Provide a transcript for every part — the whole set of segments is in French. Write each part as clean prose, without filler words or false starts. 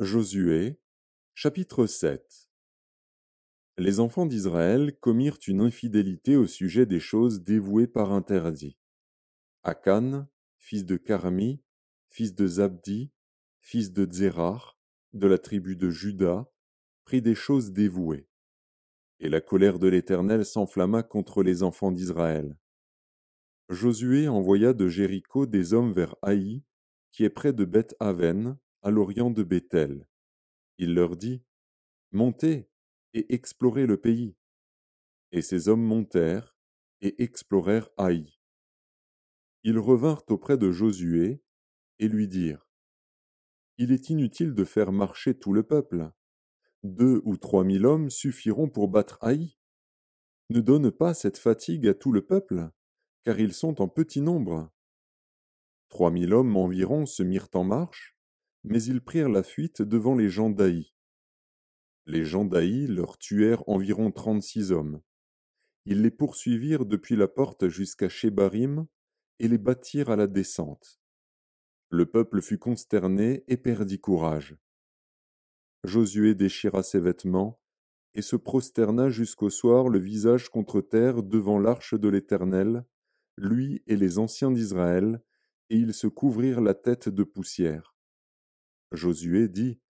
Josué, chapitre 7. Les enfants d'Israël commirent une infidélité au sujet des choses dévouées par interdit. Akan, fils de Carmi, fils de Zabdi, fils de Zérar, de la tribu de Juda, prit des choses dévouées. Et la colère de l'Éternel s'enflamma contre les enfants d'Israël. Josué envoya de Jéricho des hommes vers Haï, qui est près de Beth-Aven, à l'orient de Béthel. Il leur dit: Montez et explorez le pays. Et ces hommes montèrent et explorèrent Haï. Ils revinrent auprès de Josué et lui dirent: Il est inutile de faire marcher tout le peuple. 2 ou 3 000 hommes suffiront pour battre Haï. Ne donne pas cette fatigue à tout le peuple, car ils sont en petit nombre. 3 000 hommes environ se mirent en marche, mais ils prirent la fuite devant les gens d'Haï. Les gens d'Haï leur tuèrent environ 36 hommes. Ils les poursuivirent depuis la porte jusqu'à Shebarim et les battirent à la descente. Le peuple fut consterné et perdit courage. Josué déchira ses vêtements et se prosterna jusqu'au soir le visage contre terre devant l'arche de l'Éternel, lui et les anciens d'Israël, et ils se couvrirent la tête de poussière. Josué dit: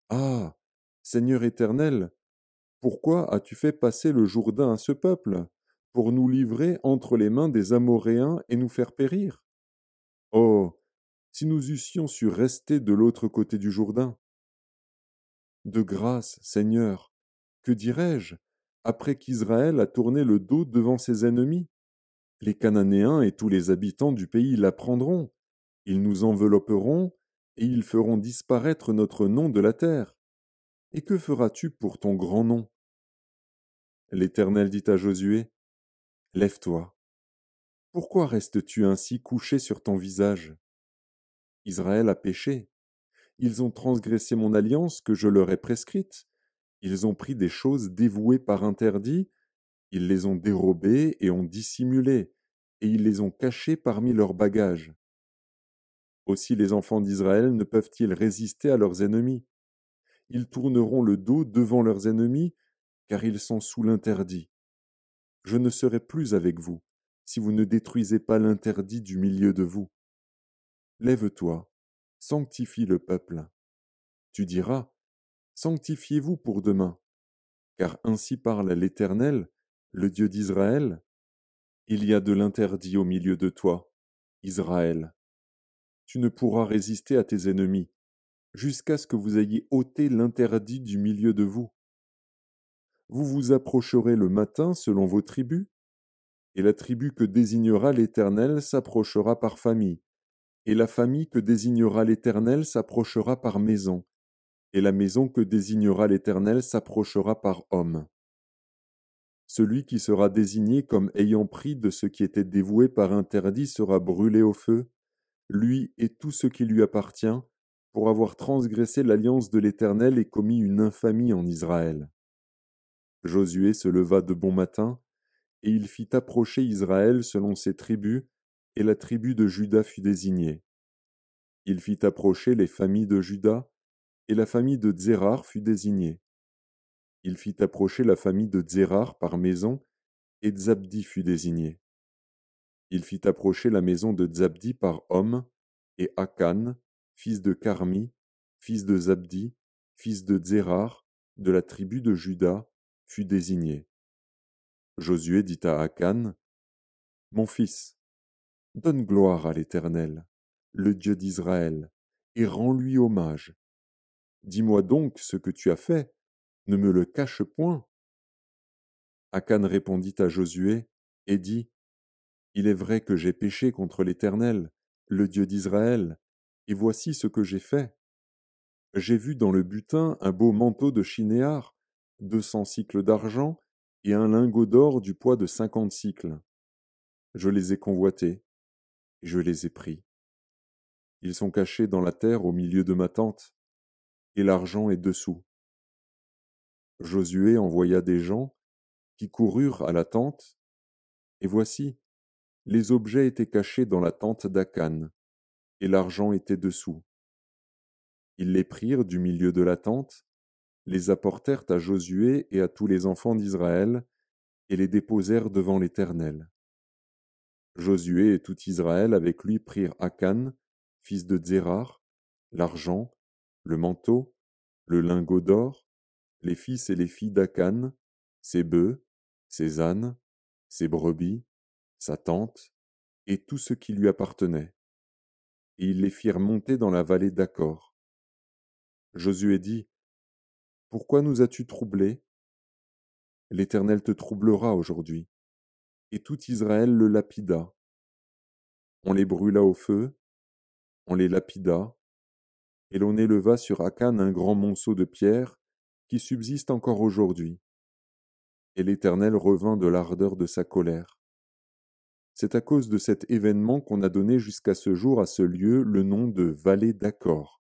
Ah, Seigneur Éternel, pourquoi as-tu fait passer le Jourdain à ce peuple, pour nous livrer entre les mains des Amoréens et nous faire périr? Oh, si nous eussions su rester de l'autre côté du Jourdain! De grâce, Seigneur, que dirais-je, après qu'Israël a tourné le dos devant ses ennemis? Les Cananéens et tous les habitants du pays l'apprendront, ils nous envelopperont, et ils feront disparaître notre nom de la terre. Et que feras-tu pour ton grand nom? L'Éternel dit à Josué: Lève-toi. Pourquoi restes-tu ainsi couché sur ton visage? Israël a péché. Ils ont transgressé mon alliance que je leur ai prescrite. Ils ont pris des choses dévouées par interdit, ils les ont dérobées et ont dissimulé, et ils les ont cachées parmi leurs bagages. Aussi les enfants d'Israël ne peuvent-ils résister à leurs ennemis. Ils tourneront le dos devant leurs ennemis, car ils sont sous l'interdit. Je ne serai plus avec vous, si vous ne détruisez pas l'interdit du milieu de vous. Lève-toi, sanctifie le peuple. Tu diras: Sanctifiez-vous pour demain, car ainsi parle l'Éternel, le Dieu d'Israël. Il y a de l'interdit au milieu de toi, Israël. Tu ne pourras résister à tes ennemis, jusqu'à ce que vous ayez ôté l'interdit du milieu de vous. Vous vous approcherez le matin selon vos tribus, et la tribu que désignera l'Éternel s'approchera par famille, et la famille que désignera l'Éternel s'approchera par maison, et la maison que désignera l'Éternel s'approchera par homme. Celui qui sera désigné comme ayant pris de ce qui était dévoué par interdit sera brûlé au feu, lui et tout ce qui lui appartient, pour avoir transgressé l'alliance de l'Éternel et commis une infamie en Israël. Josué se leva de bon matin, et il fit approcher Israël selon ses tribus, et la tribu de Juda fut désignée. Il fit approcher les familles de Juda, et la famille de Zérar fut désignée. Il fit approcher la famille de Zérar par maison, et Zabdi fut désigné. Il fit approcher la maison de Zabdi par homme, et Akan, fils de Carmi, fils de Zabdi, fils de Zérar, de la tribu de Juda, fut désigné. Josué dit à Akan: Mon fils, donne gloire à l'Éternel, le Dieu d'Israël, et rends-lui hommage. Dis-moi donc ce que tu as fait, ne me le cache point. Akan répondit à Josué et dit: Il est vrai que j'ai péché contre l'Éternel, le Dieu d'Israël, et voici ce que j'ai fait. J'ai vu dans le butin un beau manteau de chinéar, 200 d'argent, et un lingot d'or du poids de 50. Je les ai convoités, et je les ai pris. Ils sont cachés dans la terre au milieu de ma tente, et l'argent est dessous. Josué envoya des gens qui coururent à la tente, et voici, les objets étaient cachés dans la tente d'Akan, et l'argent était dessous. Ils les prirent du milieu de la tente, les apportèrent à Josué et à tous les enfants d'Israël, et les déposèrent devant l'Éternel. Josué et tout Israël avec lui prirent Akan, fils de Zérar, l'argent, le manteau, le lingot d'or, les fils et les filles d'Akan, ses bœufs, ses ânes, ses brebis, sa tente, et tout ce qui lui appartenait. Et ils les firent monter dans la vallée d'Achor. Josué dit, pourquoi nous as-tu troublés? L'Éternel te troublera aujourd'hui. Et tout Israël le lapida. On les brûla au feu, on les lapida, et l'on éleva sur Akan un grand monceau de pierres qui subsiste encore aujourd'hui. Et l'Éternel revint de l'ardeur de sa colère. C'est à cause de cet événement qu'on a donné jusqu'à ce jour à ce lieu le nom de vallée d'Achor.